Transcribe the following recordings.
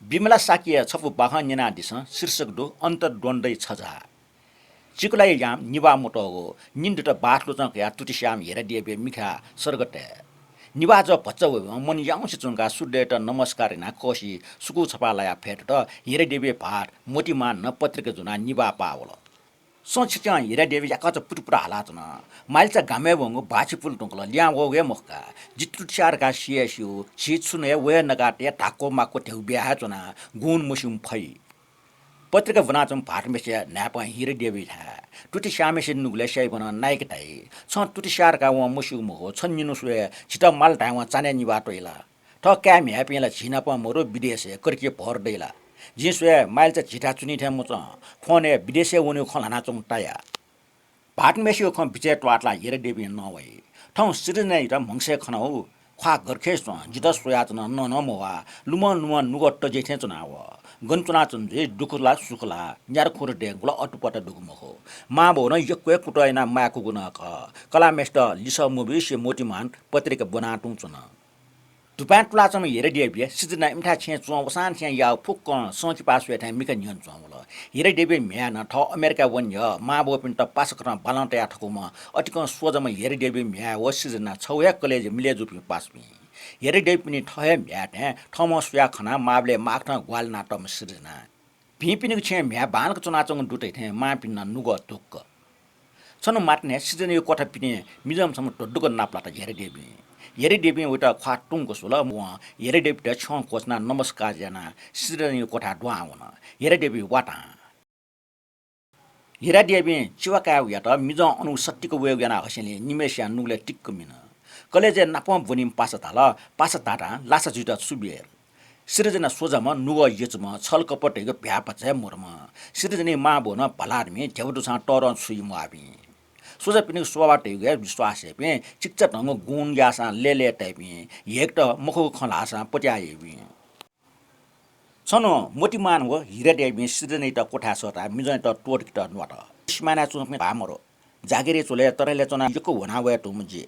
बिमला साकिया छपु बाहन निना दिस शीर्षक दो अन्तर द्वन्दै छजा चिकुलाई याम निवा मोटोगो निन्दुट बाठलो चंक या तुटिश्याम हेरा दिए मिखा सरगटे निवा ज भच्च मन याउँछ चुंका सुडेट नमस्कार ना कोशी सुकु छपालाया फेट त हेरा दिए भाट मोटीमान न पत्रिका जुना निवा पावल सोचिच्या हेरा देवी याका पुटपुरा हालाचन माइलचा गामे वंगो बाछि पुल टुंकल ल्या वगे मक्का जिटुचार का सिएसु छिछुने वे नगाटे ढाको माको ठेउ बिहा चना गुण मुसुम फै पत्रिका बनाचम भाटमेसे न्याप हिरे देवी था टुटी श्यामेसे नुगले सै बन नाइक ताई छ टुटी शार का व मुसुम हो छन्निनु सुए छिटा माल टाइम चाने नि बाटोइला ठ क्याम ह्यापिला छिना प मोरो विदेशे करके भर दैला जिसुए माइल चाहिँ झिटा चुनी थे मुच फोने विदेशे उनी खलाना चुङ टाया भाटमेसियो ख बिचे टवाटला हेरे देवी नवै ठौ सिरिनै र मंसे खनौ ख्वा गरखे जित सोयाचन न मोवा लुम नुगट्ट जेथे चुनाव गन्चुना चुन्जे दुखला सुखला न्यार खोर डेंगला अटुपट दुगमहो मा भोन यक्वे कुटैना माको गुन कलामेस्ट लिस मुभि से मोटिमान पत्रिका बनाटुङ चुन दुपान टुलाचम हेरे देवी सिजना इमठा छे चौवसान छे या फुक्क सोची पासवे था मिका नियन चौवल हेरे देवी म्यान ठ अमेरिका वन य माबो पिन त पासकरा बालन्ट या ठकुम अटिक सोजम हेरे देवी म्या व सिजना छौया कलेज मिले जुपि पासमी हेरे देवी पनि ठहे म्याट ठम सुया खना माबले माखना ग्वाल नाटम सिजना भिपिन छे म्या बानक चुनाचङ दुटै थे मा पिन नुग दुक्क छनु माट्ने सिजना यो कोठा पिने मिजम सम टड्डुक नाप्ला त हेरे देवी हेरे देवी उता ख्वाटुङको सोल म हेरे देवी द छ कोसना नमस्कार जना सिरनी कोठा ड्वाउन हेरे देवी वाटा हेरे देवी चिवाका या त मिज अनु सत्तिको वेग जना हसेले निमेशया नुगले टिक्क मिन कलेजे नापम बुनिम पास ताटा लासा जुटा सुबिएर सिरजना सोजमा नुग यचम छल कपटेको भ्यापचे मोरम सिरजनी मा बोन भलारमी झेवडुसा टरन सुइ मुआबी सोझा पिने स्वबाट युगे विश्वास हेपे चिक्चा ढंग गुण यासा लेले टाइपी एक त मुखो खलासा पट्याएबी छनो मोटिमान हो हिरे देबी सिरनै त कोठा सटा मिजै त टोट त नट स्माना चुमे भामरो जागिरे चोले तरले चना यको हुना वे तुमजे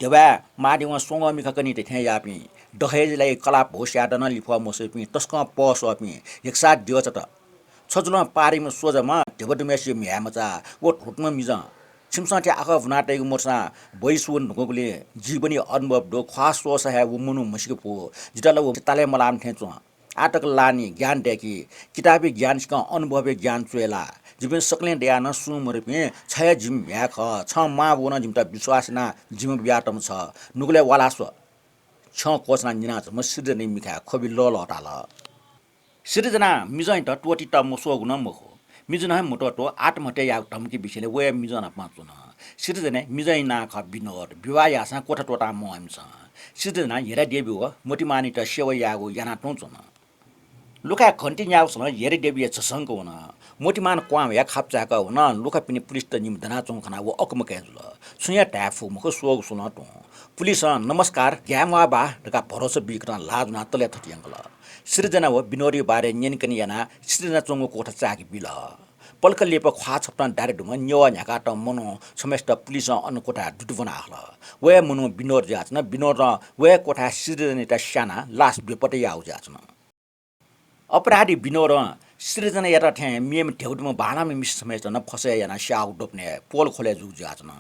देबा मादिव सोंग मिख कनि थे यापी दहेजलाई कला भोस्या दन लिफ मोसेपी तस्क पसपी एक साथ दियो छ त छजुल पारिम सोजमा देबडुमेसी म्यामचा वो ठुटम मिज छिमसाटे आखा भनाटेको मोर्सा बैसुन ढुकले जीवनी अनुभव दो खास सोस है वो मुनु मसिको पो जितल वो ताले मलाम थेचो आटक लानी ज्ञान देखि किताबी ज्ञान का अनुभवी ज्ञान चुएला जीवन सकले देया न सुमर पे छय जिम याख छ मा बोन जिमता विश्वास ना जिम ब्याटम छ नुगले वालास छ कोसना निना छ म सिद्ध नै मिखा खबि लल हटाल सिद्ध जना मिजै त टोटी त मसो गुन मखो मिजुन है मोटो तो आठ मटे या धमकी बिसेले वे मिजन पाचुन सिरजने मिजै ना ख बिनोर विवाह यासा कोठा टोटा मम्स सिरजना हेरा देवी हो मोटिमानी त सेवा यागो याना टोचुन लुका घन्टी याउसन हेरे देवी छसंक हुन मोटिमान क्वाम या खापचाका हुन लुका पिनि पुलिस त निमदना चौखना वो अकमके जुल सुया ट्याफु मुख सोग सुन टो पुलिस नमस्कार ग्यामवा बा ढका भरोसा बिकन लाजना तले थटियंगल सिरजना हो बिनोरी बारे न्यनकनि याना सिरजना चंगो कोठा चाकी बिल पल्कले प ख्वा छप्तान डाइरेक्ट म न्यवा न्याका त मनो समेस्त पुलिस अन कोठा दुटुबना हल वे मनो बिनोर जाचन बिनोर वे कोठा सिरजना त साना लास्ट बेपटे याउ जाचन अपराधी बिनोर सिरजना याता थे मिम ढेउडम भानामे मिस समेस्त न फसे याना स्याउ डोप्ने पोल खोले जु जाचन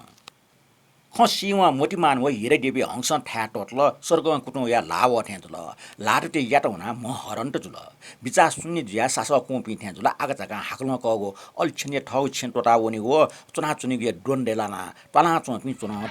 खसिवा मोटिमान व हेरे देवी हंस ठ्या टोटल स्वर्गमा कुटु या लाव ठेंतल लाटते यात हुना म हरन्त जुल बिचा सुन्नि जिया सास कोपी ठेंजुल आगा जगा हाकलमा कगो अल्छिने ठौ छिन टोटा वनि हो चुना चुनि गे डोन देलाना पला चोपी चुना